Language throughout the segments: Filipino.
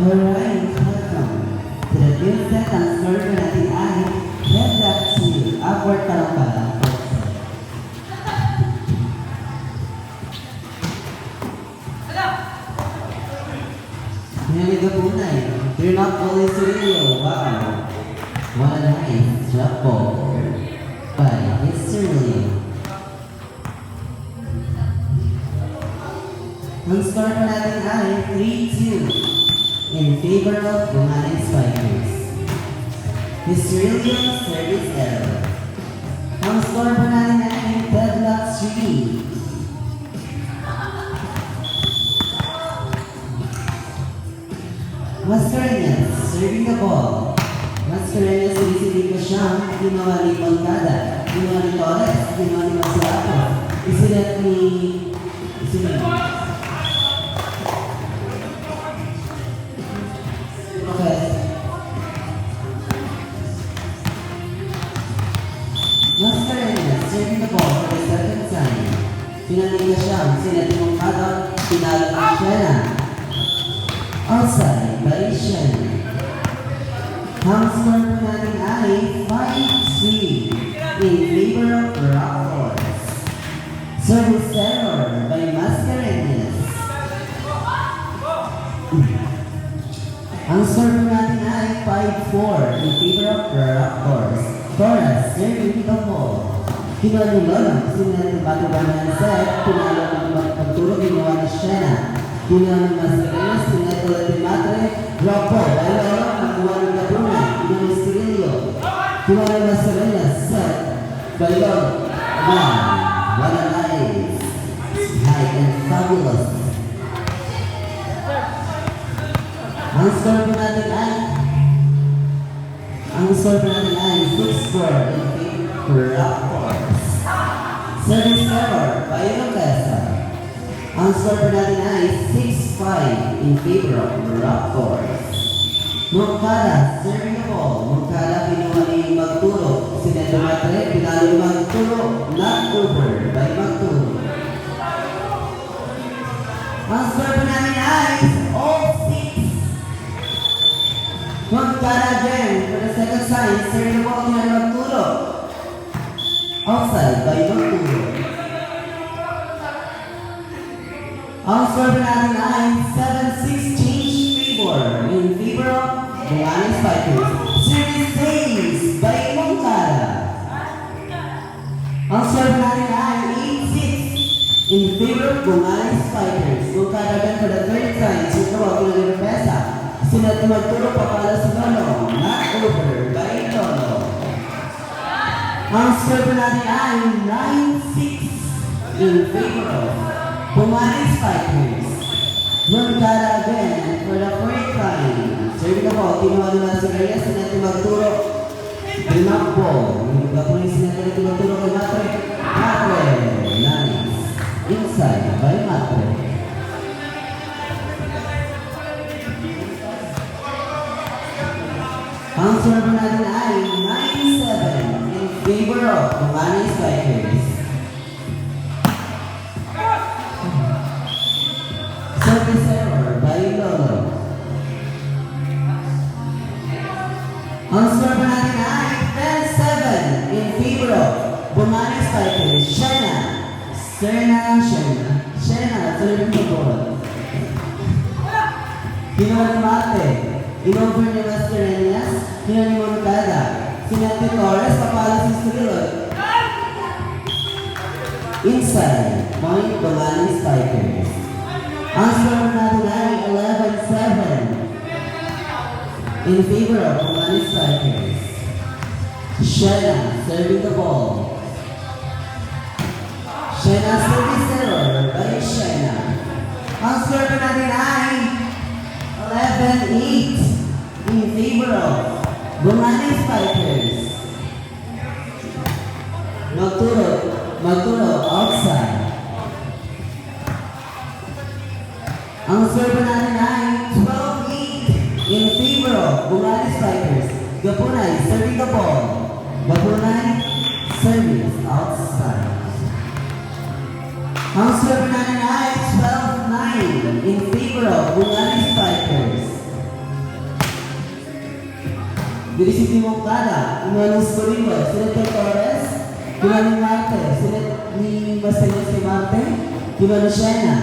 Alright, welcome to the fifth set ang score ko natin ay headlock to upward talampakan. Niliga po na eh. Turn up all is radio. Wow. What a nice drop ball by Mr. William. Ang score ko natin ay 3-2 in favor of Gumanin Spikers. Mr. William service error. Ang score ko natin ay deadlock 3. Mascareñas serving the ball. Mascareñas sinisipin ko siyang ginawa ni Moncada, ginawa ni Torres, ginawa ni Masiapo. Isilat ni... Okay. Mascareñas serving the ball for the second time. Pinanig na siyang silat ni Moncada, pinalo ang Shena. Outside by Shen. Ang score po natin ay 5-3 in favor of Rockforce. Service error by Mascareñas. Ang score po natin ay 5-4 in favor of Rockforce. Torres, serving the ball. Kinuha ni Lolo, sinunod ng bato-bato ng set, pinalo ng pagtulog, ginawa ni Shena. Kinuha ni Mascareñas, sinunod ni Matre, drop ball, dahil Lolo, nakuha ni Gabruna, kinuha ni Cirillo. Kinuha ni Mascareñas, set, by Lolo. Wow, what a nice, high and fabulous. Ang score po natin ay 6-4 in favor of Rockforce. Service error by Lopeza. Ang score po natin ay 6-5 in favor of Rockforce. Moncada serving the ball. Moncada kinuha ni Magturo. Sineto Matre, pinalo ni Magturo. Not over by Magturo. Ang score po natin ay 0-6. Moncada again for the second time. Serving the ball kinuha ni Magturo. Outside by Magturo. Ang score po natin ay 7-6 change favor in favor of Gumanin Spikers. Service saves by Moncada. Ang score po natin ay 8-6 in favor of Gumanin Spikers. Moncada again for the third time. Sinawa ko na ni Pesa. Sinat Magturo papala si Lolo. Not over by Lolo. Ang score po natin ay 9-6 in favor of Gumanin Spikers. Moncada again for the fourth time. Serving the ball, kinuha ni Mascareñas, sinati Magturo. Remark ball. Hindi po yung sinati Magturo kay Matre. Matre. Nice. Inside by Matre. Ang score natin ay 9-7 in favor of Gumanin Spikers. Service error by Lolo. Ang score natin ay 10-7 in favor of Gumanin Spikers. Shena. Shena, serving the ball. Kinuha ni Mate. Inover ni Mascareñas. Kinuha ni Moncada. Sinati Torres, papala si Cirillo. Inside, point Gumanin Spikers. Ang score natin ay 11-7 in favor of Gumanin Spikers. Shena serving the ball. Shena service error by Shena. Ang score natin ay 11-8 in favor of Gumanin Spikers. Magturo outside. Ang score natin ay 12-8 in favor of Gumanin Spikers. Gapunay serving the ball. Gapunay service outside. Ang score natin ay 12-9 in favor of Gumanin Spikers. Diri si Timong Kada, Imanos Coringo, Senator Torres, Kimani Marte, ni Mastelos ni Marte, Kimani Shena,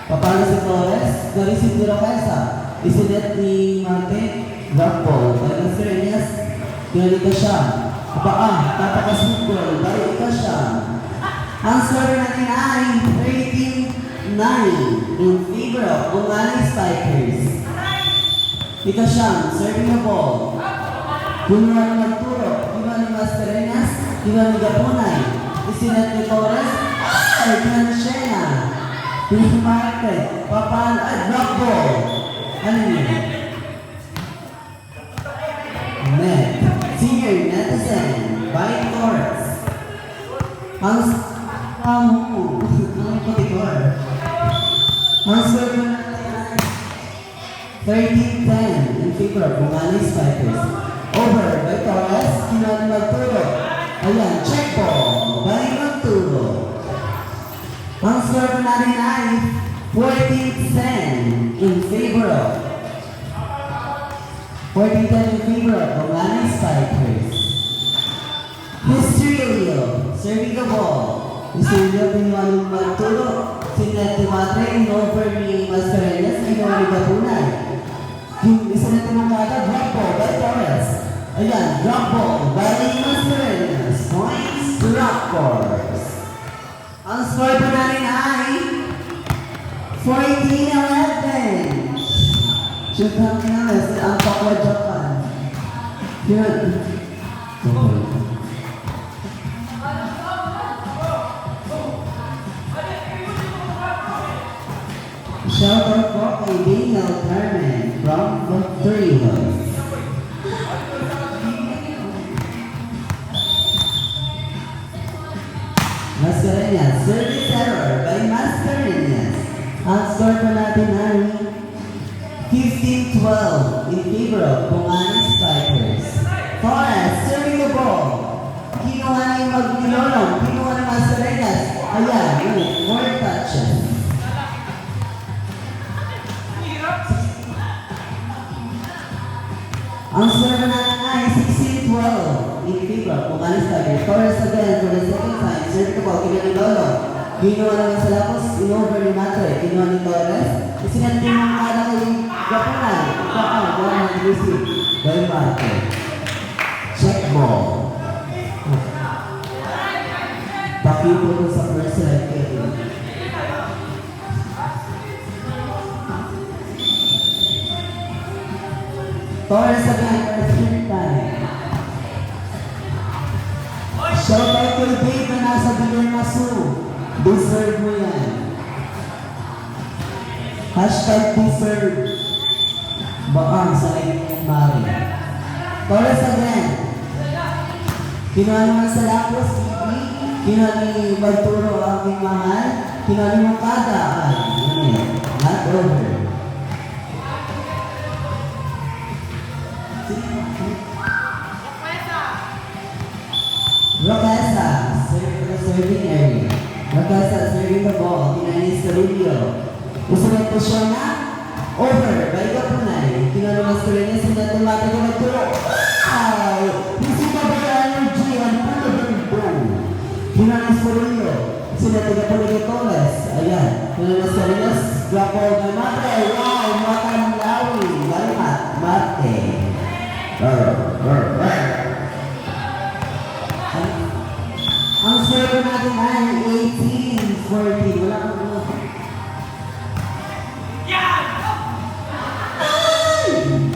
Papalo si Torres, Diri si Tiro Kesa, Isinet ni Marte, Rapol, Paris Renyas, Kimani Kasha, Paa, Tatakas Football, Bari Kasha. Ang score natin ay 13-9 in favor of Bungani Spikers. Ika siyang serving the ball. Kunuan ng Magturo, Kimani Mascarenas, Kimani Gapunay, Isinet ni Torres, Kimani Shena, Kimani Marte, Papal at block ball. Ano yun? Net, senior netizen, by Torres. Ang patikor. Ang score natin ay 13-10 in favor of Bungani Spikers. Over by Torres, Kimani Magturo. Ayan, check ball by Magturo. Ang score natin ay 14-10 in favor of 14-10 in favor of Bungani Spikers. Histerio, serving the ball. Histerio, Kimani Magturo. Sinet ni Matre, over ni Mascarenas, ginawa ni Batunay. Isinet ni Mungada, drop ball by Torres. Ayan, drop ball by Mascarenas. Points to Rockforce. Ang score pa natin ay 14-11. Shoot ang kinalas, ang Pakwa Japan. Yun. Okay. Shout out po kay Daniel Carmen from Victory Hills. Mascarenas, service error by Mascarenas. Ang score pa natin ay 15-12 in favor of Bungani Spikers. Torres, serving the ball. Kinuha ni Magnilolong, kinuha ni Mascarenas. Ayan, yun, 4 touches. Ang score natin ay 16-12 in favor of Bungani Spikers. Torres again for the second time. Serve the ball, Kimani Lolo. Ginawa naman sa lapos, in-over ni Matre. Ginawa ni Torres. Isinantin ng kada kay Gapunay. Ipaan, gawa ng receive by Matre. Check ball. Pakipo ko sa first select kayo. Torres again for the third time. Shout out kay Dave na nasa Bilir Masu. Deserve mo yan. Hashtag deserve. Bakang sa Mari. Torres again. Kinuha naman sa Lapos, kinuha ni Magturo ang aking mahal. Kinuha ni Mungada. Ay, not over. Roquesa, serving area. Roquesa serving the ball. Kinanis Carulio. Usunod po siya na. Over by Gapunay. Kinuha naman sa rin niya. Sinat ng mata ng Magturo. Wow! Bisita ba yung energy? Ang puto ng boom. Kinanis Carulio. Sinat ng Gapunay Torres. Ayan. Kinuha sa rin niya. Drop ball by Mate. Wow! Mata ng Lawi. Balimat. Mate. Ang score natin ay 18-14. Wala kang ulo.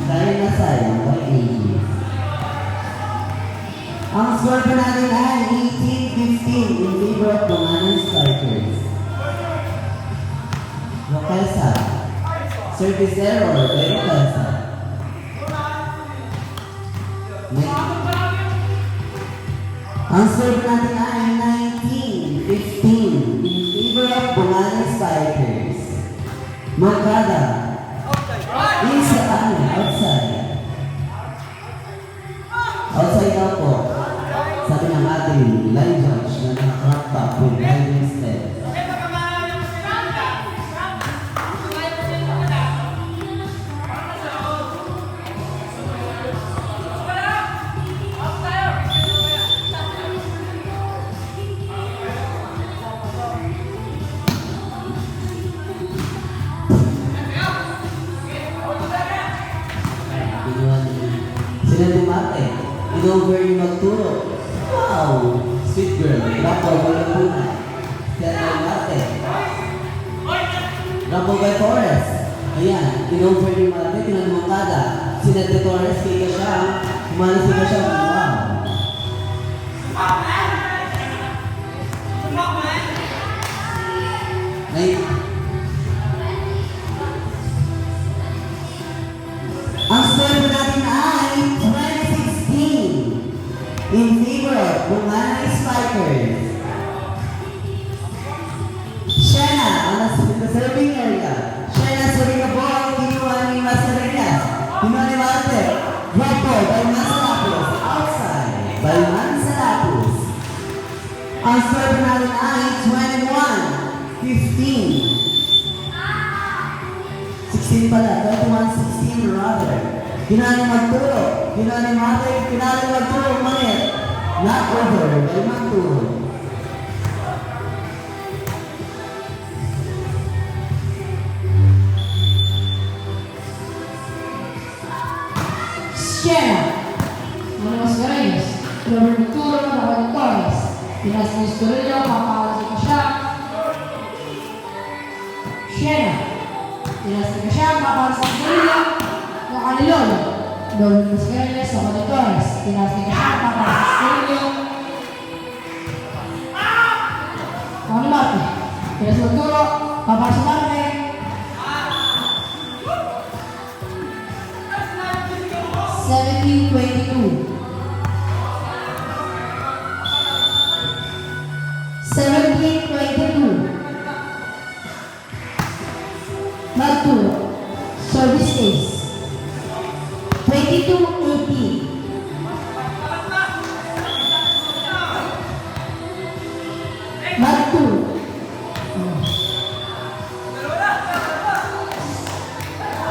Sayang na sayang. By 80. Ang score natin ay 18-15 in favor of Bungani Spikers. Roquesa. Service error by Roquesa. Ang score natin ay 19-15 in favor of Bungani Spikers. Mungada. Outside. Outside daw po. Sabi ng ating line judge na naka-crop top with line instead. in-over ni magturo. Wow! Sweet girl. Rapo, wala po na. Kaya natin. Rapo by Torres. Ayan, in-over ni Mate, pinanumangkada. Sinete Torres, kaya siya. Umalis ka siya. Wow! Ay, ang score natin ay 2016 in favor of Bungana Spikers. Shena, on the serving area. Shena serving the ball, kinuha ni Masarayas. Kinuha ni Marte. Drop ball by Mansalapos. Outside by Mansalapos. Ang score natin ay 21-15. 16 pala, 21-16 rather. Kinali magturo, kinali Mate, kinali magturo, umanit. Not over by magturo. Shena. Muna mas Reyes. Robert Magturo na Juan Torres. Pinas ni Estorilla, papawala si Kasya. Shena. Pinas ni Kasya, papawala si Estorilla. Nakanilolo. Robert mas Reyes, Juan Torres. Pinas ni Kasya, papawala si Estorilla. Nakanilolo. Pinas Magturo, papawala si Marte. 17-22. 17-22. Magturo. Service ace. 22-18. Magturo.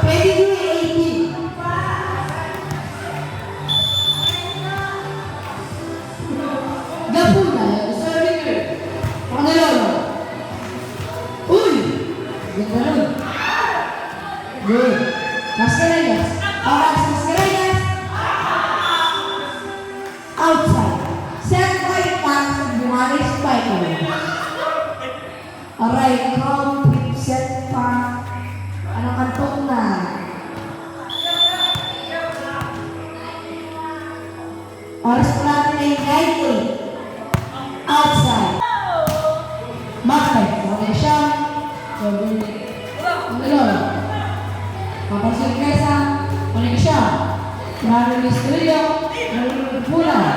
22-18. Gapuna, serving her. Pangalolo. Uy! Ganda nun. Good. Mascareñas. Papas Mascareñas. Outside. Set point pass ng Bungana Spikers. Aray, from set pa. Anong kantong na? Oras po natin ay 98. Outside. Market. Okay siya. Pangalolo. Papansin kaysa. Okay siya. Maraming Estorilla. Maraming Pula.